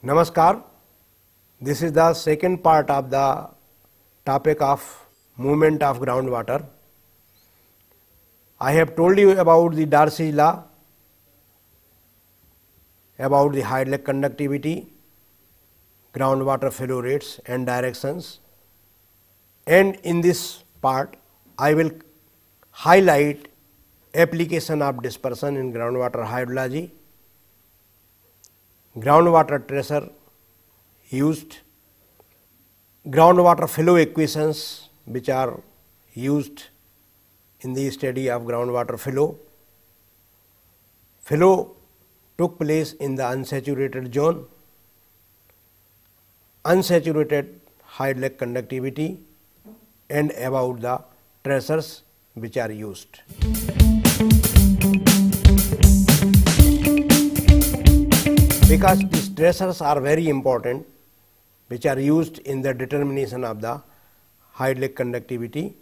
Namaskar. This is the second part of the topic of movement of groundwater. I have told you about the Darcy's law, about the Hydrolect conductivity, groundwater flow rates and directions, and in this part I will highlight application of dispersion in groundwater hydrology, groundwater tracer used, groundwater flow equations which are used in the study of groundwater flow. Flow took place in the unsaturated zone, unsaturated Hydrolect conductivity, and about the tracers which are used. Because these tracers are very important, which are used in the determination of the Hydrolect conductivity,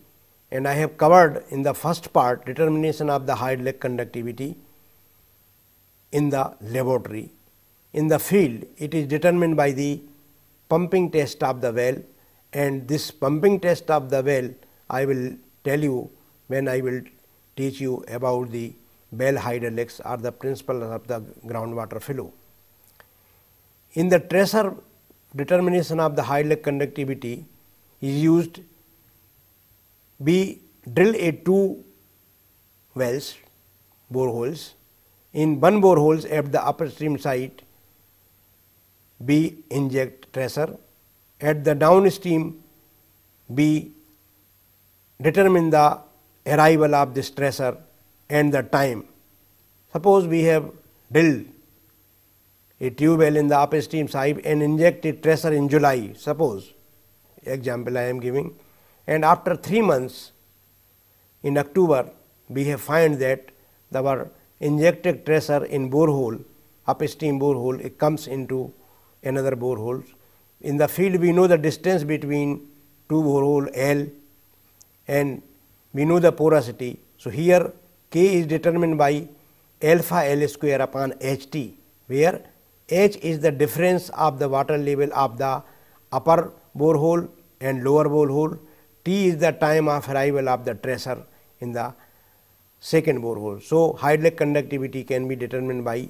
and I have covered in the first part determination of the Hydrolect conductivity in the laboratory. In the field, it is determined by the pumping test of the well, and this pumping test of the well I will tell you when I will teach you about the well hydraulics or the principles of the groundwater flow. In the tracer, determination of the Hydrolect conductivity is used. We drill a 2 wells, boreholes. In one borehole at the upstream site, we inject tracer. At the downstream, we determine the arrival of this tracer and the time. Suppose we have drilled a tube well in the upstream side and inject a tracer in July, suppose, example I am giving, and after 3 months in October we have find that our injected tracer in borehole, upstream borehole, it comes into another borehole. In the field we know the distance between two borehole L and we know the porosity. So, here K is determined by alpha L square upon HT, where H is the difference of the water level of the upper borehole and lower borehole, T is the time of arrival of the tracer in the second borehole. So, Hydrolect conductivity can be determined by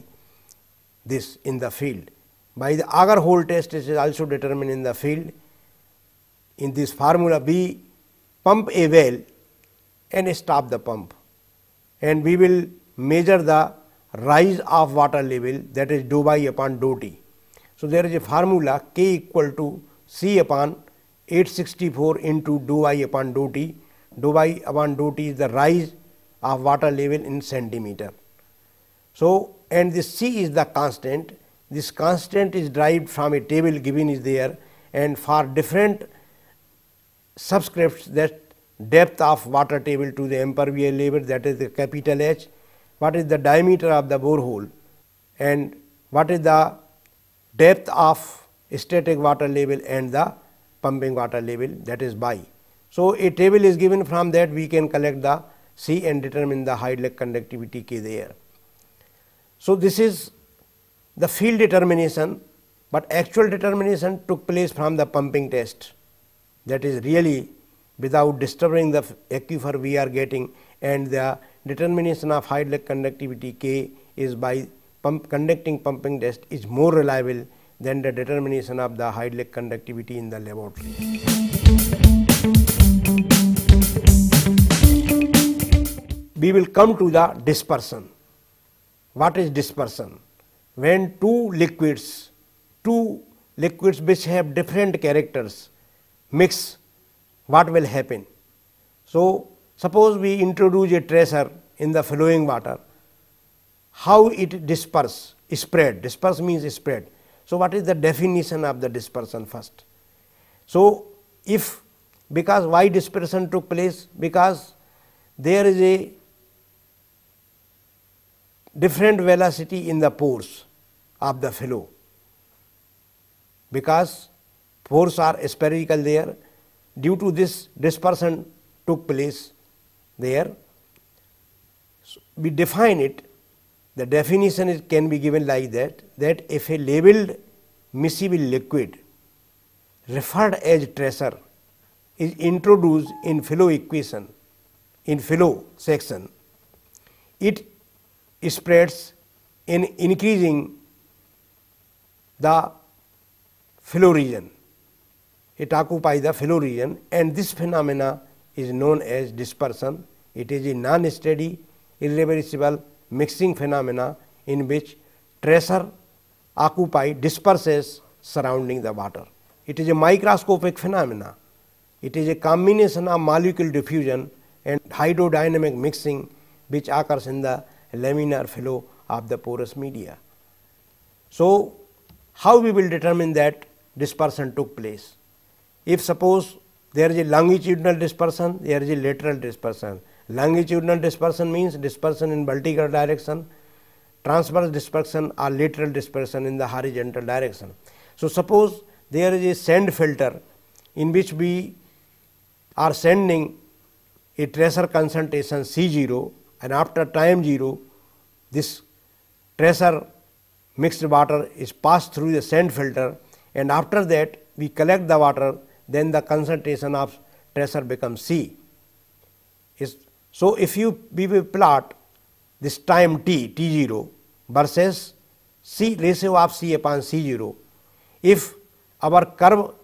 this in the field. By the Agar hole test, it is also determined in the field. In this formula, we pump a well and stop the pump, and we will measure the rise of water level, that is dou by upon dou T. So, there is a formula K equal to C upon 864 into dou by upon dou T. Dou by upon dou T is the rise of water level in centimeter. So, and this C is the constant. This constant is derived from a table given is there, and for different subscripts, that depth of water table to the impervious level, that is the capital H, what is the diameter of the borehole, and what is the depth of static water level and the pumping water level, that is by. So, a table is given, from that we can collect the C and determine the Hydrolect conductivity K there. So, this is the field determination, but actual determination took place from the pumping test, that is really without disturbing the aquifer we are getting, and the determination of Hydrolect conductivity K is by conducting pumping test is more reliable than the determination of the Hydrolect conductivity in the laboratory. We will come to the dispersion. What is dispersion? When two liquids which have different characters mix, what will happen? So, suppose we introduce a tracer in the flowing water, how it disperse, spread, disperse means spread. So, what is the definition of the dispersion first? So, if, because why dispersion took place? Because there is a different velocity in the pores of the flow, because pores are spherical there. Due to this, dispersion took place there. So, we define it, the definition can be given like that, that if a labeled miscible liquid referred as tracer is introduced in flow equation, in flow section, it spreads in increasing the flow region. It occupies the flow region, and this phenomena is known as dispersion. It is a non-steady, irreversible mixing phenomena in which tracer disperses surrounding the water. It is a microscopic phenomena. It is a combination of molecule diffusion and hydrodynamic mixing which occurs in the laminar flow of the porous media. So, how we will determine that dispersion took place? If suppose there is a longitudinal dispersion, there is a lateral dispersion. Longitudinal dispersion means dispersion in vertical direction, transverse dispersion or lateral dispersion in the horizontal direction. So, suppose there is a sand filter in which we are sending a tracer concentration C0, and after time 0 this tracer mixed water is passed through the sand filter, and after that we collect the water, then the concentration of tracer becomes C. So, if we will plot this time t0 versus C ratio of C upon C0, if our curve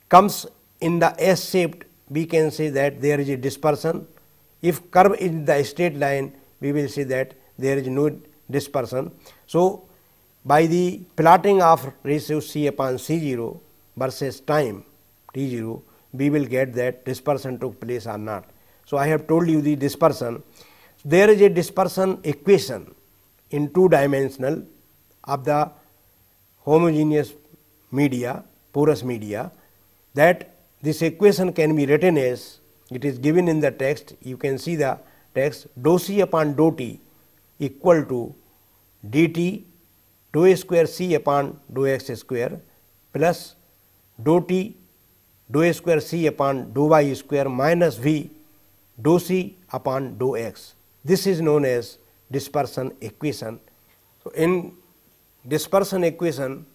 comes in the S shaped, we can say that there is a dispersion. If curve is in the straight line, we will see that there is no dispersion. So, by the plotting of ratio C upon C0 versus time T0, we will get that dispersion took place or not. So, I have told you the dispersion. There is a dispersion equation in 2 dimensional of the homogeneous media, porous media, that this equation can be written as, it is given in the text, you can see the text, dou C upon dou T equal to dt dou A square C upon dou x square plus dou T dou A square C upon dou y square minus V dou C upon dou x. This is known as dispersion equation. So, in dispersion equation,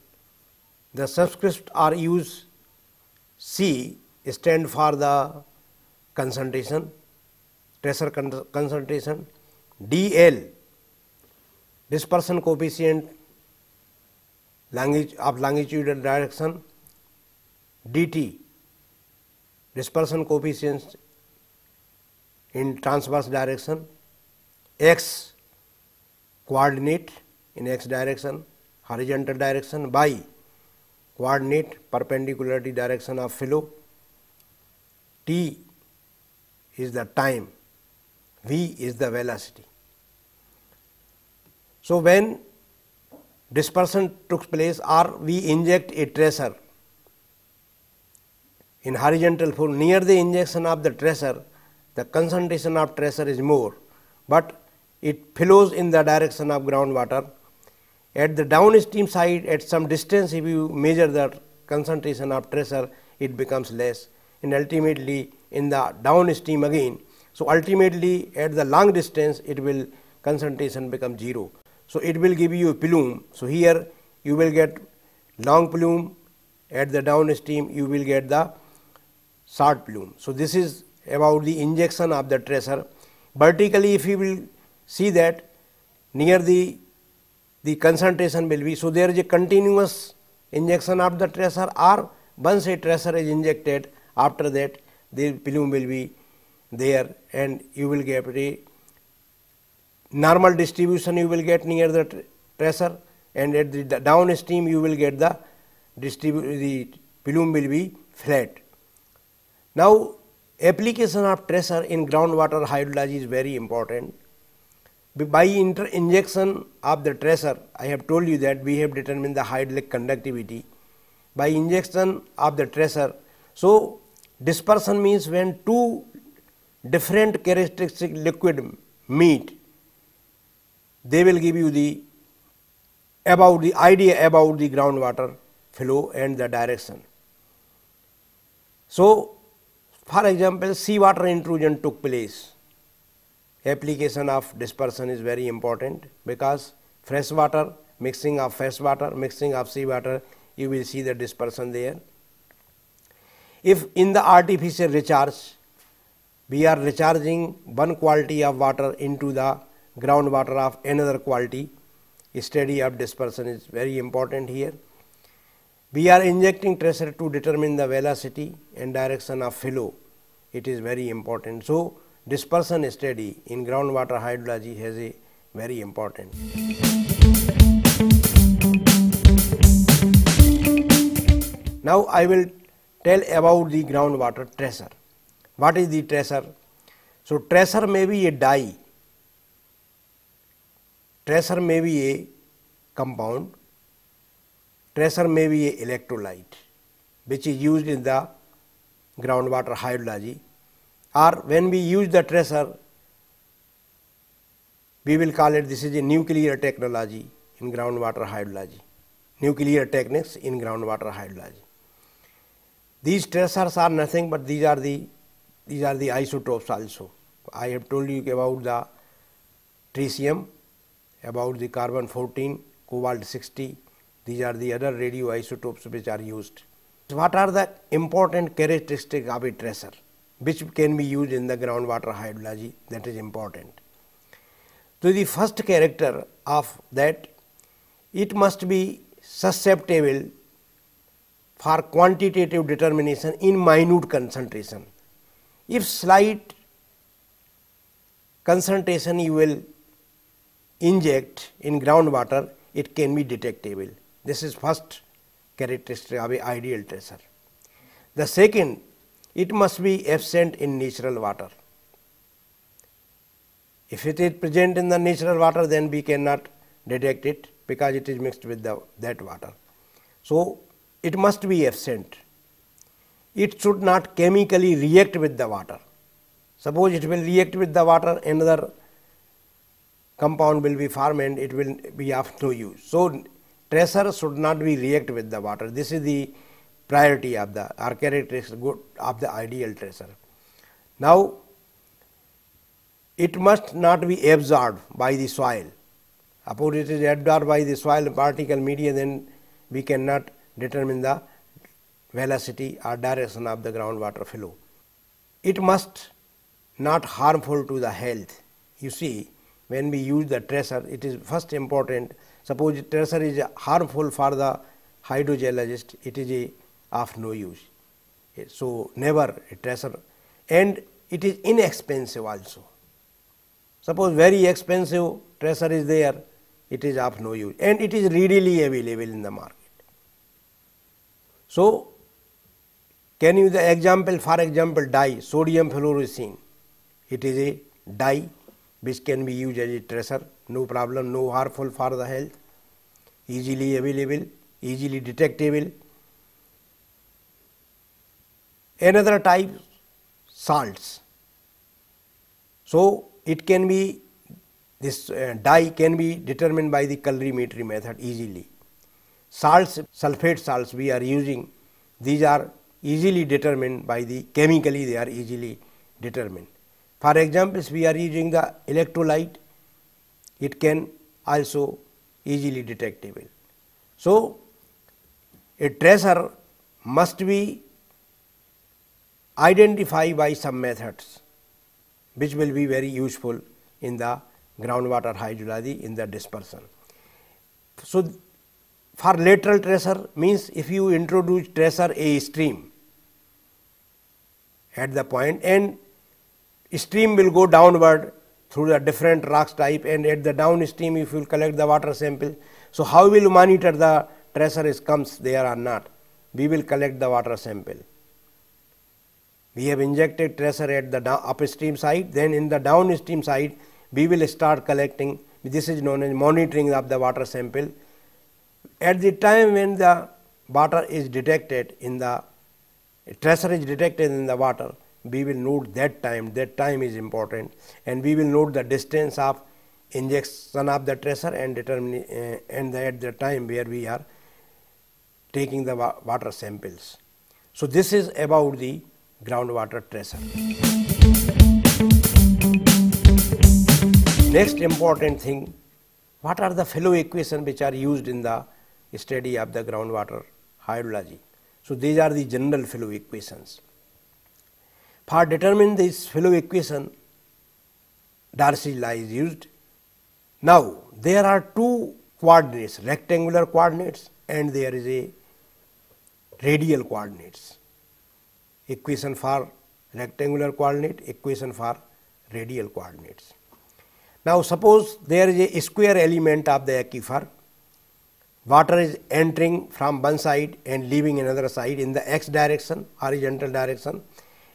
the subscripts are used. C stand for the concentration, tracer concentration, dl dispersion coefficient of longitudinal direction, dt dispersion coefficient in transverse direction, x coordinate in x direction, horizontal direction, y coordinate perpendicularity direction of flow, t is the time, v is the velocity. So, when dispersion took place or we inject a tracer in horizontal flow, near the injection of the tracer, the concentration of tracer is more, but it flows in the direction of groundwater. At the downstream side, at some distance, if you measure the concentration of tracer, it becomes less, and ultimately in the downstream again. So, ultimately at the long distance, it will concentration become 0. So, it will give you a plume. So, here you will get long plume, at the downstream you will get the short plume. So, this is about the injection of the tracer. Vertically, if you will see that near the concentration will be, so there is a continuous injection of the tracer, or once a tracer is injected, after that the plume will be there and you will get a normal distribution you will get near the tracer, and at the downstream you will get the plume will be flat. Now, application of tracer in groundwater hydrology is very important. By injection of the tracer, I have told you that we have determined the hydraulic conductivity. By injection of the tracer, so dispersion means when 2 different characteristic liquid meet, they will give you the idea about the groundwater flow and the direction. So, for example, seawater intrusion took place. Application of dispersion is very important, because fresh water, mixing of fresh water, mixing of seawater you will see the dispersion there. If in the artificial recharge, we are recharging one quality of water into the groundwater of another quality, study of dispersion is very important here. We are injecting tracer to determine the velocity and direction of flow, it is very important. So, dispersion study in groundwater hydrology has a very important. Now, I will tell about the groundwater tracer. What is the tracer? So, tracer may be a dye, tracer may be a compound, tracer may be a electrolyte which is used in the groundwater hydrology, or when we use the tracer, we will call it this is a nuclear technology in groundwater hydrology, nuclear techniques in groundwater hydrology. These tracers are nothing but these are the isotopes also. I have told you about the tritium, about the carbon 14, cobalt 60, these are the other radioisotopes which are used. What are the important characteristics of a tracer which can be used in the groundwater hydrology? That is important. So, the first character of that, it must be susceptible for quantitative determination in minute concentration. If slight concentration you will inject in groundwater, it can be detectable. This is first characteristic of an ideal tracer. The second, it must be absent in natural water. If it is present in the natural water, then we cannot detect it because it is mixed with that water. So, it must be absent. It should not chemically react with the water. Suppose it will react with the water, another compound will be formed and it will be of no use. So, tracer should not be react with the water. This is the priority of the or characteristic of the ideal tracer. Now, it must not be absorbed by the soil. Suppose it is absorbed by the soil particle media, then we cannot determine the velocity or direction of the groundwater flow. It must not harmful to the health. You see, when we use the tracer, it is first important. Suppose tracer is harmful for the hydrogeologist, it is of no use. So, never a tracer, and it is inexpensive also. Suppose very expensive tracer is there, it is of no use, and it is readily available in the market. So, can you the example, for example, dye sodium fluorescein, it is a dye which can be used as a tracer, no problem, no harmful for the health, easily available, easily detectable. Another type, salts. So, it can be this dye can be determined by the colorimetry method easily. Salts, sulfate salts we are using, these are easily determined by the chemically, they are easily determined. For examples, we are using the electrolyte, it can also easily detectable. So, a tracer must be identified by some methods which will be very useful in the groundwater hydrology in the dispersion. So, for lateral tracer means if you introduce tracer a stream at the point and stream will go downward through the different rocks type, and at the downstream if you collect the water sample. So, how will you monitor the tracer is comes there or not? We will collect the water sample. We have injected tracer at the upstream side, then in the downstream side we will start collecting, this is known as monitoring of the water sample. At the time when the water is detected in the tracer is detected in the water, we will note that time is important, and we will note the distance of injection of the tracer and determine and at the time where we are taking the water samples. So, this is about the groundwater tracer. Next important thing, what are the flow equations which are used in the study of the groundwater hydrology. So, these are the general flow equations. For determining this flow equation, Darcy's law is used. Now, there are two coordinates, rectangular coordinates and there is a radial coordinates. Equation for rectangular coordinate, equation for radial coordinates. Now, suppose there is a square element of the aquifer. Water is entering from one side and leaving another side in the x direction, horizontal direction,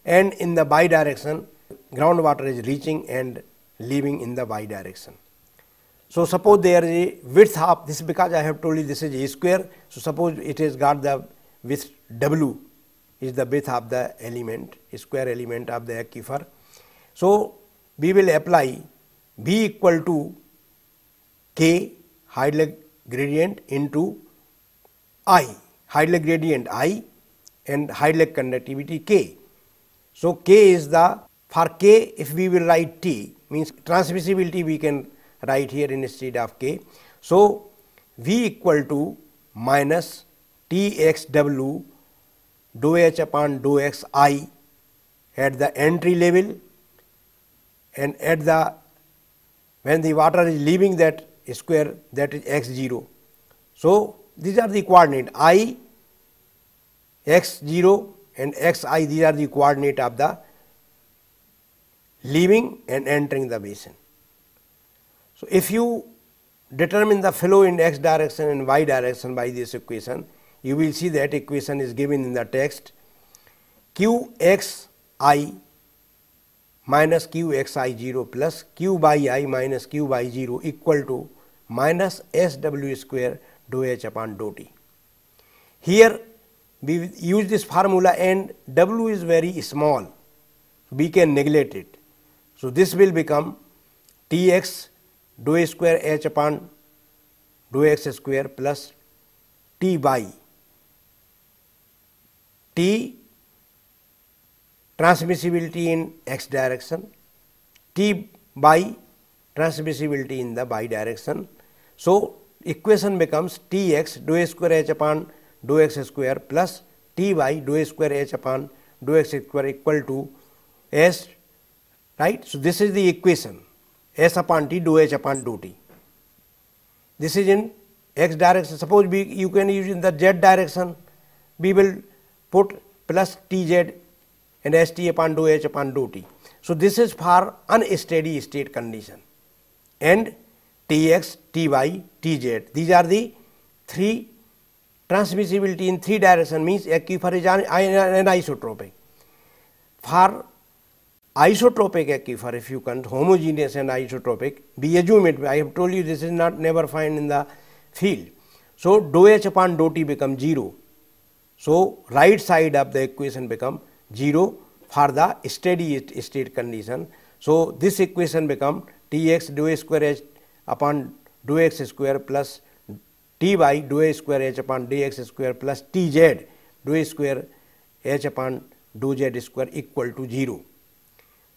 and in the y direction, groundwater is reaching and leaving in the y direction. So, suppose there is a width of this, because I have told you this is a square. So, suppose it has got the width W is the width of the element, square element of the aquifer. So, we will apply B equal to K Heidegger gradient into I, Heidegger gradient I and Heidegger conductivity K. So, K is the, for K if we will write T, means transmissibility we can write here instead of K. So, V equal to minus Txw dou H upon dou Xi at the entry level and at the, when the water is leaving that square, that is x0. So, these are the coordinate I, x0 and xi, these are the coordinate of the leaving and entering the basin. So, if you determine the flow in x direction and y direction by this equation, you will see that equation is given in the text Qxi minus Qxi0 plus Q by I minus Q by 0 equal to minus SW square dou H upon dou T. Here we use this formula and W is very small, we can neglect it. So, this will become Tx dou square H upon dou X square plus T by T transmissibility in x direction, T by transmissibility in the y direction. So, equation becomes Tx dou square H upon dou X square plus T by dou square H upon dou X square equal to S, right. So, this is the equation S upon T dou H upon dou T. This is in x direction. Suppose you can use in the z direction, we will put plus Tz and St upon dou H upon dou T. So, this is for unsteady state condition and Tx, Ty, Tz. These are the three transmissibility in three direction, means aquifer is an anisotropic. For isotropic aquifer, if you count homogeneous and isotropic, we assume it, I have told you this is not never find in the field. So, dou H upon dou T become 0. So, right side of the equation become 0 for the steady state condition. So, this equation become Tx dou square H upon dou X square plus T by dou square H upon dx square plus Tz dou square H upon dou Z square equal to 0.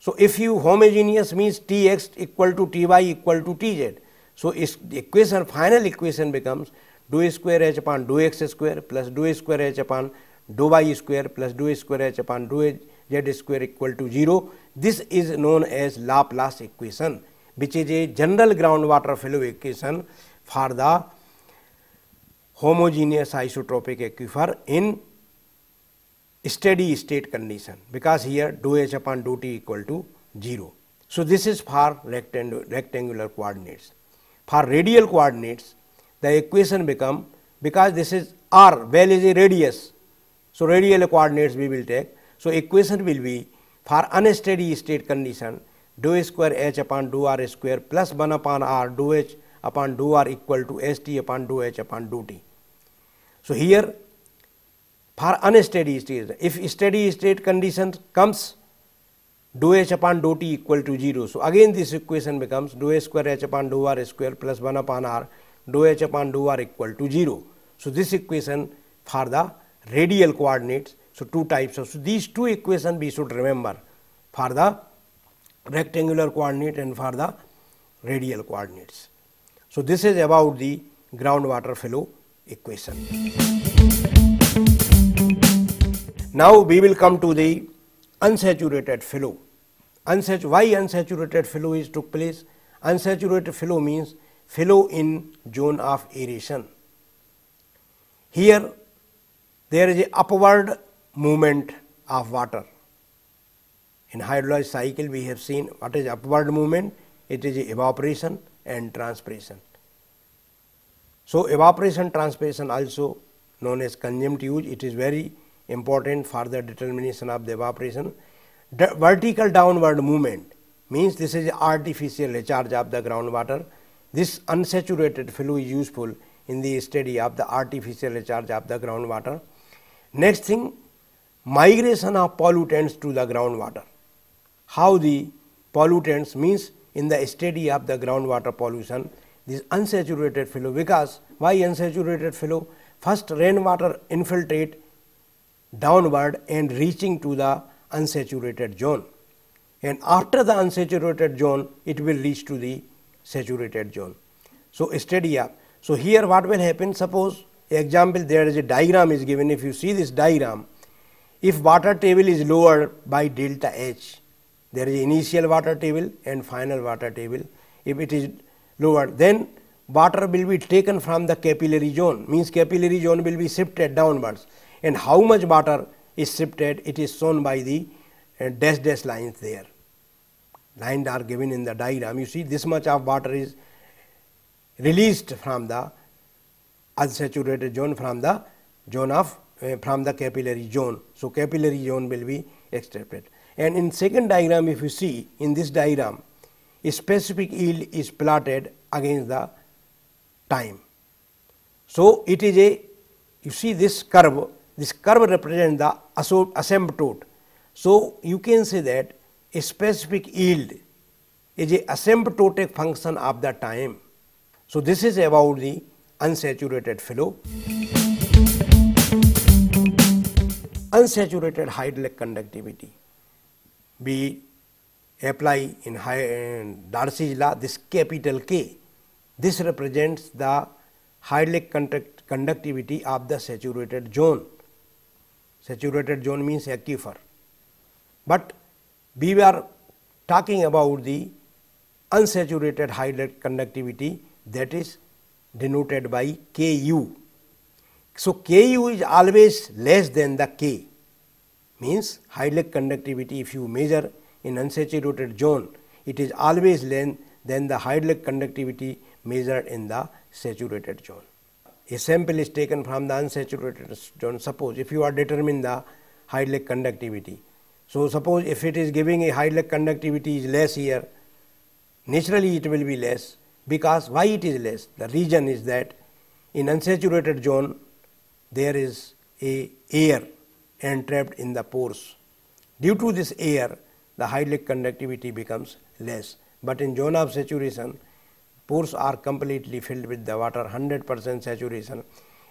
So, if you homogeneous means Tx equal to Ty equal to Tz. So, the equation, final equation becomes dou square H upon dou X square plus dou square H upon dou Y square plus dou square H upon dou Z square equal to 0. This is known as Laplace equation, which is a general groundwater flow equation for the homogeneous isotropic aquifer in steady state condition, because here dou H upon dou T equal to 0. So, this is for rectangular coordinates. For radial coordinates, the equation become, because this is r, well is a radius. So, radial coordinates we will take. So, equation will be for unsteady state condition dou square H upon dou r square plus 1 upon r dou H upon dou r equal to St upon dou H upon dou T. So, here for unsteady state, if steady state condition comes, dou H upon dou T equal to 0. So, again this equation becomes dou square H upon dou r square plus 1 upon r dou H upon dou r equal to 0. So, this equation for the radial coordinates. So, two types of, so these two equations we should remember for the rectangular coordinate and for the radial coordinates. So, this is about the groundwater flow equation. Now we will come to the unsaturated flow. Why unsaturated flow is took place? Unsaturated flow means flow in zone of aeration. Here there is a upward movement of water. In hydrolysis cycle we have seen what is upward movement. It is evaporation and transpiration. So evaporation, transpiration also known as conjunct use. It is very important for the determination of the evaporation. The vertical downward movement means this is artificial recharge of the groundwater. This unsaturated flow is useful in the study of the artificial recharge of the groundwater. Next thing, migration of pollutants to the groundwater. How the pollutants means in the study of the groundwater pollution, this unsaturated flow. Because why unsaturated flow? First rainwater infiltrate downward and reaching to the unsaturated zone, and after the unsaturated zone it will reach to the saturated zone. So study up. So here what will happen? Suppose example, there is a diagram is given. If you see this diagram, if water table is lower by delta H, there is initial water table and final water table. If it is lower, then water will be taken from the capillary zone, means capillary zone will be shifted downwards, and how much water is shifted, it is shown by the dash lines there. Lines are given in the diagram. You see this much of water is released from the unsaturated zone, from the zone of from the capillary zone. So capillary zone will be extracted. And in second diagram, if you see in this diagram, a specific yield is plotted against the time. So it is a, you see this curve represents the asymptote. So you can say that a specific yield is a asymptotic function of the time. So this is about the unsaturated flow. Unsaturated hydraulic conductivity. We apply in Darcy's law this capital K. This represents the hydraulic conductivity of the saturated zone. Saturated zone means aquifer. But we were talking about the unsaturated hydraulic conductivity, that is denoted by Ku. So Ku is always less than the K, means hydraulic conductivity if you measure in unsaturated zone, it is always less than the hydraulic conductivity measured in the saturated zone. A sample is taken from the unsaturated zone. Suppose if you are determining the hydraulic conductivity. So suppose if it is giving a hydraulic conductivity is less here, naturally it will be less. Because why it is less? The reason is that in unsaturated zone there is a air entrapped in the pores. Due to this air, the hydraulic conductivity becomes less. But in zone of saturation, pores are completely filled with the water, 100% saturation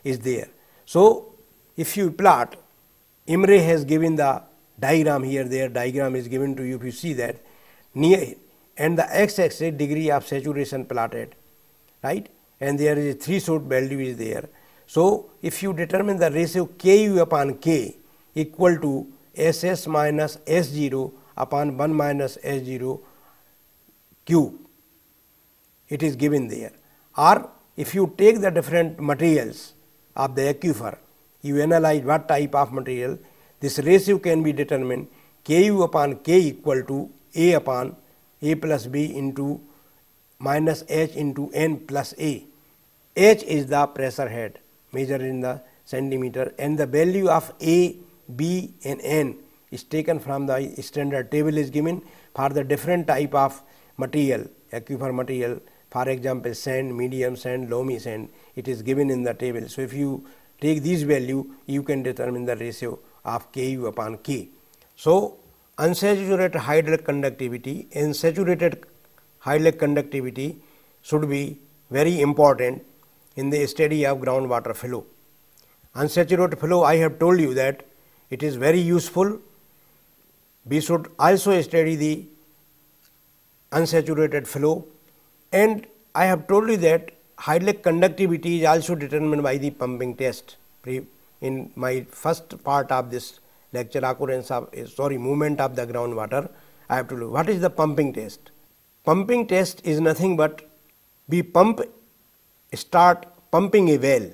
is there. So if you plot, Imre has given the diagram here, their diagram is given to you. If you see that near and the x-axis degree of saturation plotted, right, and there is a threshold value is there. So if you determine the ratio Ku upon K equal to Ss minus S0 upon 1 minus S0 cube, it is given there. Or if you take the different materials of the aquifer, you analyze what type of material, this ratio can be determined Ku upon K equal to A upon A plus B into minus H into N plus A. H is the pressure head measured in the centimeter, and the value of A, B and N is taken from the standard table is given for the different type of material, aquifer material, for example sand, medium sand, loamy sand, it is given in the table. So if you take these value, you can determine the ratio of Ku upon K. So unsaturated hydraulic conductivity and saturated hydraulic conductivity should be very important in the study of groundwater flow. Unsaturated flow, I have told you that it is very useful. We should also study the unsaturated flow, and I have told you that hydraulic conductivity is also determined by the pumping test in my first part of this lecture occurrence of movement of the groundwater, I have to look what is the pumping test. Pumping test is nothing but we start pumping a well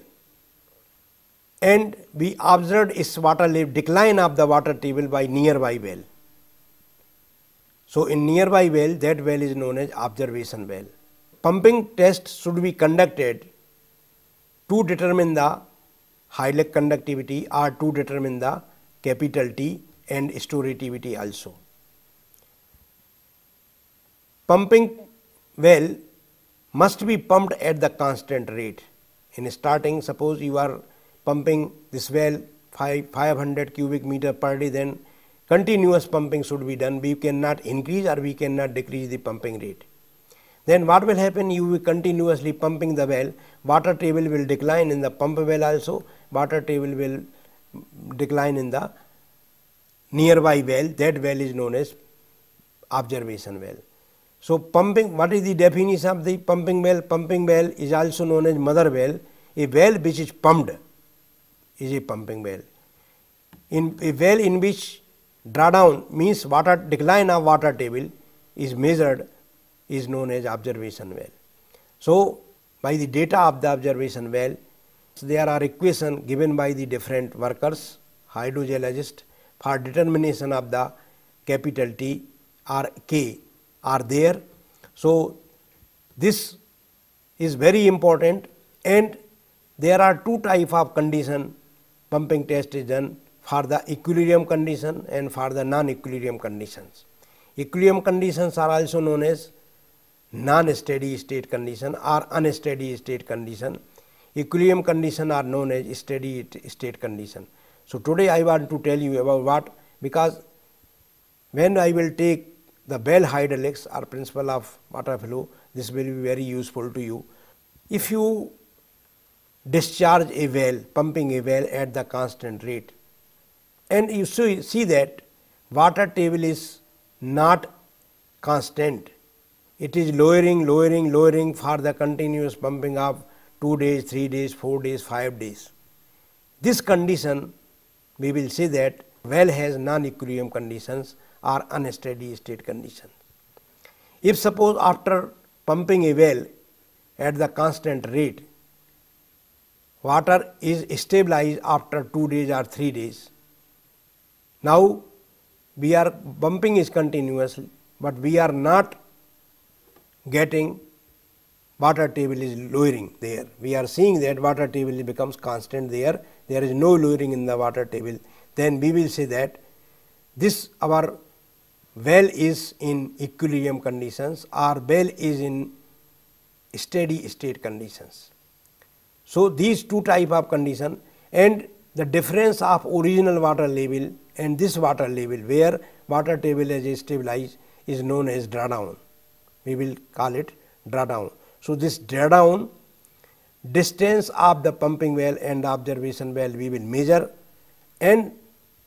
and we observed its water level, decline of the water table by nearby well. So, in nearby well, that well is known as observation well. Pumping test should be conducted to determine the High-Leck conductivity or to determine the capital T and storativity also. Pumping well must be pumped at the constant rate. In starting, suppose you are pumping this well 500 cubic meter per day, then continuous pumping should be done. We cannot increase or we cannot decrease the pumping rate. Then what will happen? You will continuously pumping the well, water table will decline in the pump well also, water table will decline in the nearby well, that well is known as observation well. So, pumping, what is the definition of the pumping well? Pumping well is also known as mother well. A well which is pumped is a pumping well. In a well in which drawdown means water decline of water table is measured is known as observation well. So, by the data of the observation well, there are equations given by the different workers, hydrogeologists, for determination of the capital T or K are there. So, this is very important, and there are two type of condition pumping test is done, for the equilibrium condition and for the non-equilibrium conditions. Equilibrium conditions are also known as non-steady state condition or unsteady state condition. Equilibrium condition are known as steady state condition. So, today I want to tell you about what, because when I will take the well hydraulics or principle of water flow, this will be very useful to you. If you discharge a well, pumping a well at the constant rate, and you see that water table is not constant, it is lowering for the continuous pumping of 2 days, 3 days, 4 days, 5 days. This condition we will say that well has non-equilibrium conditions or unsteady state conditions. If suppose after pumping a well at the constant rate, water is stabilized after 2 days or 3 days. Now, we are pumping is continuous, but we are not getting water table is lowering there. We are seeing that water table becomes constant there. There is no lowering in the water table. Then we will say that this our well is in equilibrium conditions or well is in steady state conditions. So, these two type of condition, and the difference of original water level and this water level where water table is stabilized is known as drawdown. We will call it drawdown. So, this drawdown distance of the pumping well and the observation well we will measure, and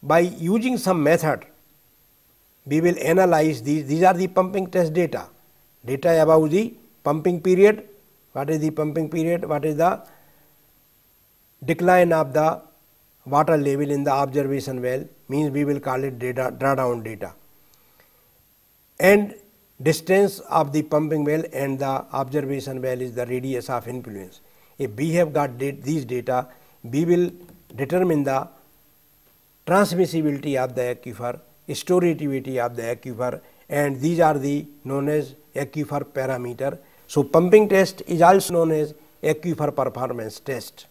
by using some method we will analyze these are the pumping test data about the pumping period, what is the pumping period, what is the decline of the water level in the observation well, means we will call it drawdown data, and distance of the pumping well and the observation well is the radius of influence. If we have got these data, we will determine the transmissibility of the aquifer, storativity of the aquifer, and these are the known as aquifer parameter. So, pumping test is also known as aquifer performance test.